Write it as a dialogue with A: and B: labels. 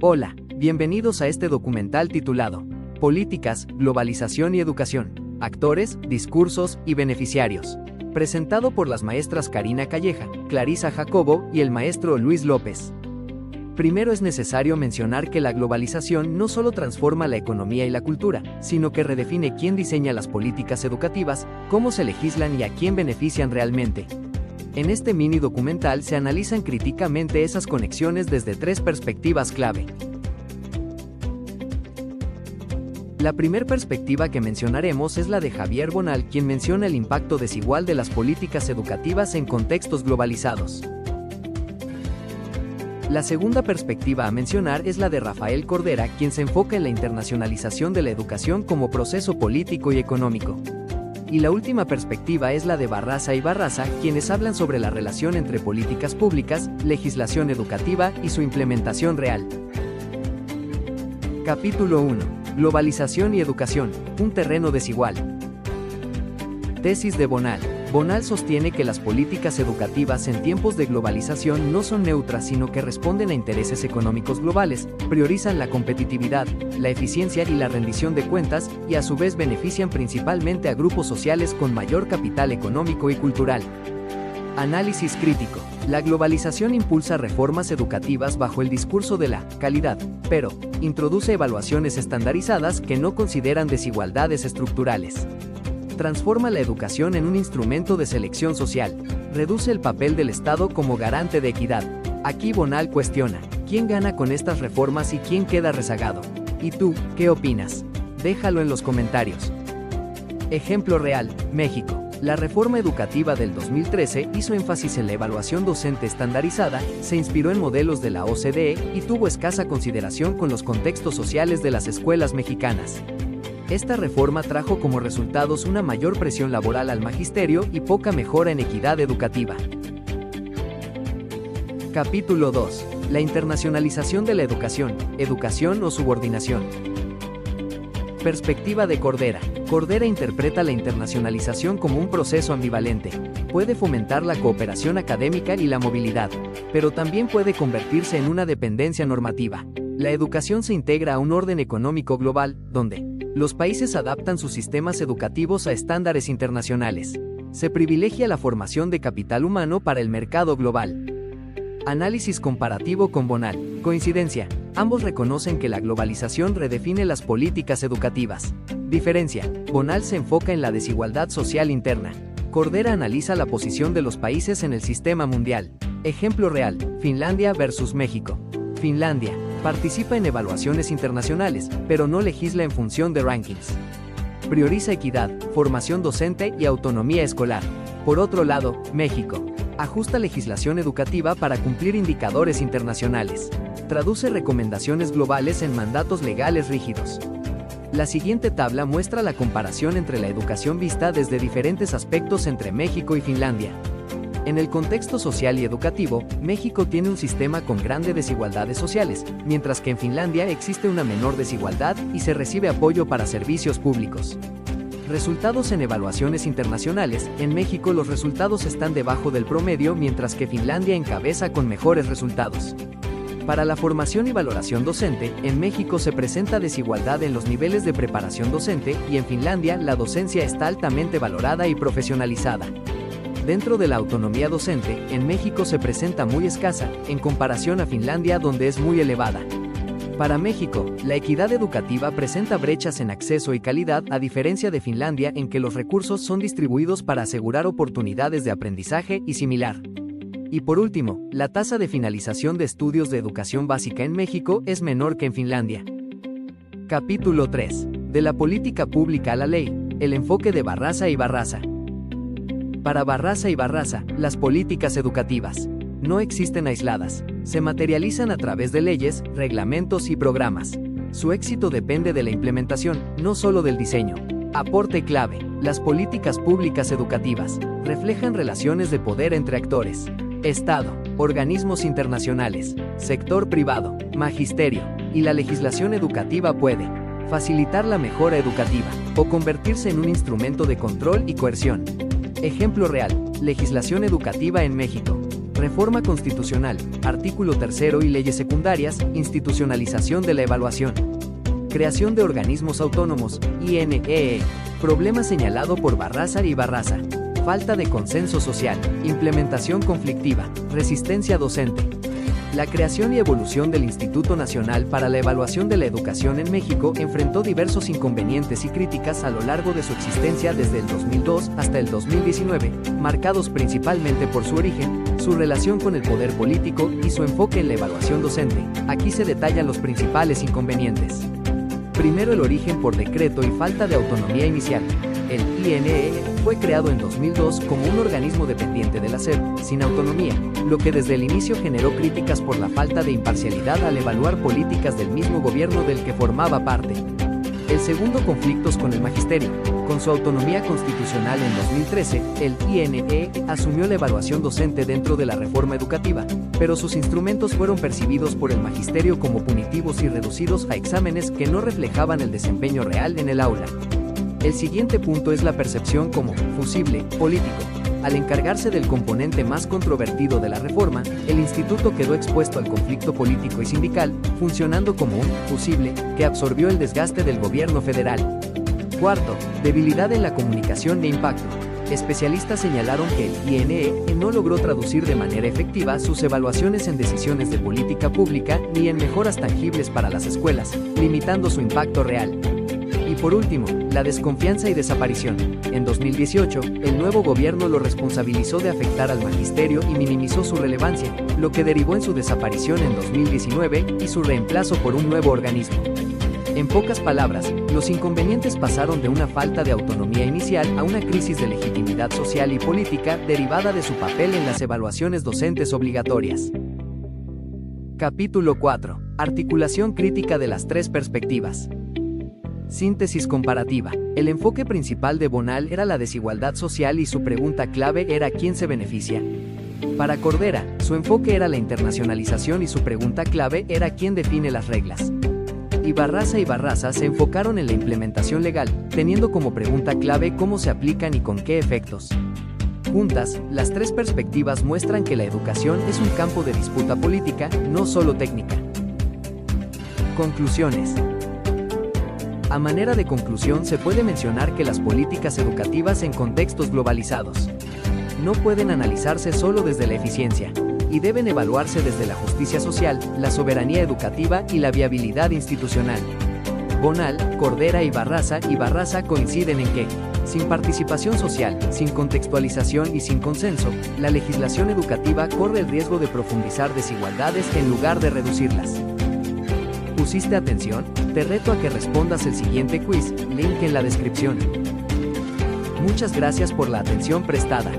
A: Hola, bienvenidos a este documental titulado Políticas, Globalización y Educación, Actores, Discursos y Beneficiarios, presentado por las maestras Karina Calleja, Clarisa Jacobo y el maestro Luis López. Primero es necesario mencionar que la globalización no solo transforma la economía y la cultura, sino que redefine quién diseña las políticas educativas, cómo se legislan y a quién benefician realmente. En este mini documental se analizan críticamente esas conexiones desde tres perspectivas clave. La primera perspectiva que mencionaremos es la de Javier Bonal, quien menciona el impacto desigual de las políticas educativas en contextos globalizados. La segunda perspectiva a mencionar es la de Rafael Cordera, quien se enfoca en la internacionalización de la educación como proceso político y económico. Y la última perspectiva es la de Barraza y Barraza, quienes hablan sobre la relación entre políticas públicas, legislación educativa y su implementación real. Capítulo 1. Globalización y educación, un terreno desigual. Tesis de Bonal. Bonal sostiene que las políticas educativas en tiempos de globalización no son neutras, sino que responden a intereses económicos globales, priorizan la competitividad, la eficiencia y la rendición de cuentas, y a su vez benefician principalmente a grupos sociales con mayor capital económico y cultural. Análisis crítico. La globalización impulsa reformas educativas bajo el discurso de la calidad, pero introduce evaluaciones estandarizadas que no consideran desigualdades estructurales. Transforma la educación en un instrumento de selección social, reduce el papel del Estado como garante de equidad. Aquí Bonal cuestiona, ¿quién gana con estas reformas y quién queda rezagado? ¿Y tú, qué opinas? Déjalo en los comentarios. Ejemplo real, México. La reforma educativa del 2013 hizo énfasis en la evaluación docente estandarizada, se inspiró en modelos de la OCDE y tuvo escasa consideración con los contextos sociales de las escuelas mexicanas. Esta reforma trajo como resultados una mayor presión laboral al magisterio y poca mejora en equidad educativa. Capítulo 2. La internacionalización de la educación, educación o subordinación. Perspectiva de Cordera. Cordera interpreta la internacionalización como un proceso ambivalente. Puede fomentar la cooperación académica y la movilidad, pero también puede convertirse en una dependencia normativa. La educación se integra a un orden económico global, donde los países adaptan sus sistemas educativos a estándares internacionales. Se privilegia la formación de capital humano para el mercado global. Análisis comparativo con Bonal. Coincidencia. Ambos reconocen que la globalización redefine las políticas educativas. Diferencia. Bonal se enfoca en la desigualdad social interna. Cordera analiza la posición de los países en el sistema mundial. Ejemplo real. Finlandia versus México. Finlandia participa en evaluaciones internacionales, pero no legisla en función de rankings. Prioriza equidad, formación docente y autonomía escolar. Por otro lado, México ajusta legislación educativa para cumplir indicadores internacionales. Traduce recomendaciones globales en mandatos legales rígidos. La siguiente tabla muestra la comparación entre la educación vista desde diferentes aspectos entre México y Finlandia. En el contexto social y educativo, México tiene un sistema con grandes desigualdades sociales, mientras que en Finlandia existe una menor desigualdad y se recibe apoyo para servicios públicos. Resultados en evaluaciones internacionales. En México los resultados están debajo del promedio, mientras que Finlandia encabeza con mejores resultados. Para la formación y valoración docente, en México se presenta desigualdad en los niveles de preparación docente y en Finlandia la docencia está altamente valorada y profesionalizada. Dentro de la autonomía docente, en México se presenta muy escasa, en comparación a Finlandia donde es muy elevada. Para México, la equidad educativa presenta brechas en acceso y calidad, a diferencia de Finlandia en que los recursos son distribuidos para asegurar oportunidades de aprendizaje y similar. Y por último, la tasa de finalización de estudios de educación básica en México es menor que en Finlandia. Capítulo 3. De la política pública a la ley, el enfoque de Barraza y Barraza. Para Barraza y Barraza, las políticas educativas no existen aisladas, se materializan a través de leyes, reglamentos y programas. Su éxito depende de la implementación, no solo del diseño. Aporte clave. Las políticas públicas educativas reflejan relaciones de poder entre actores: Estado, organismos internacionales, sector privado, magisterio, y la legislación educativa puede facilitar la mejora educativa o convertirse en un instrumento de control y coerción. Ejemplo real, legislación educativa en México. Reforma constitucional, artículo 3 y leyes secundarias, institucionalización de la evaluación. Creación de organismos autónomos, INEE. Problema señalado por Barraza y Barraza. Falta de consenso social, implementación conflictiva, resistencia docente. La creación y evolución del Instituto Nacional para la Evaluación de la Educación en México enfrentó diversos inconvenientes y críticas a lo largo de su existencia desde el 2002 hasta el 2019, marcados principalmente por su origen, su relación con el poder político y su enfoque en la evaluación docente. Aquí se detallan los principales inconvenientes. Primero, el origen por decreto y falta de autonomía inicial. El INEE fue creado en 2002 como un organismo dependiente de la SEP, sin autonomía, lo que desde el inicio generó críticas por la falta de imparcialidad al evaluar políticas del mismo gobierno del que formaba parte. El segundo, conflictos con el magisterio. Con su autonomía constitucional en 2013, el INEE asumió la evaluación docente dentro de la reforma educativa, pero sus instrumentos fueron percibidos por el magisterio como punitivos y reducidos a exámenes que no reflejaban el desempeño real en el aula. El siguiente punto es la percepción como fusible político. Al encargarse del componente más controvertido de la reforma, el instituto quedó expuesto al conflicto político y sindical, funcionando como un fusible que absorbió el desgaste del gobierno federal. Cuarto, debilidad en la comunicación de impacto. Especialistas señalaron que el INEE no logró traducir de manera efectiva sus evaluaciones en decisiones de política pública ni en mejoras tangibles para las escuelas, limitando su impacto real. Y por último, la desconfianza y desaparición. En 2018, el nuevo gobierno lo responsabilizó de afectar al magisterio y minimizó su relevancia, lo que derivó en su desaparición en 2019 y su reemplazo por un nuevo organismo. En pocas palabras, los inconvenientes pasaron de una falta de autonomía inicial a una crisis de legitimidad social y política derivada de su papel en las evaluaciones docentes obligatorias. Capítulo 4. Articulación crítica de las tres perspectivas. Síntesis comparativa. El enfoque principal de Bonal era la desigualdad social y su pregunta clave era ¿quién se beneficia? Para Cordera, su enfoque era la internacionalización y su pregunta clave era ¿quién define las reglas? Y Barraza se enfocaron en la implementación legal, teniendo como pregunta clave cómo se aplican y con qué efectos. Juntas, las tres perspectivas muestran que la educación es un campo de disputa política, no solo técnica. Conclusiones. A manera de conclusión se puede mencionar que las políticas educativas en contextos globalizados no pueden analizarse solo desde la eficiencia, y deben evaluarse desde la justicia social, la soberanía educativa y la viabilidad institucional. Bonal, Cordera y Barraza coinciden en que, sin participación social, sin contextualización y sin consenso, la legislación educativa corre el riesgo de profundizar desigualdades en lugar de reducirlas. ¿Pusiste atención? Te reto a que respondas el siguiente quiz, link en la descripción. Muchas gracias por la atención prestada.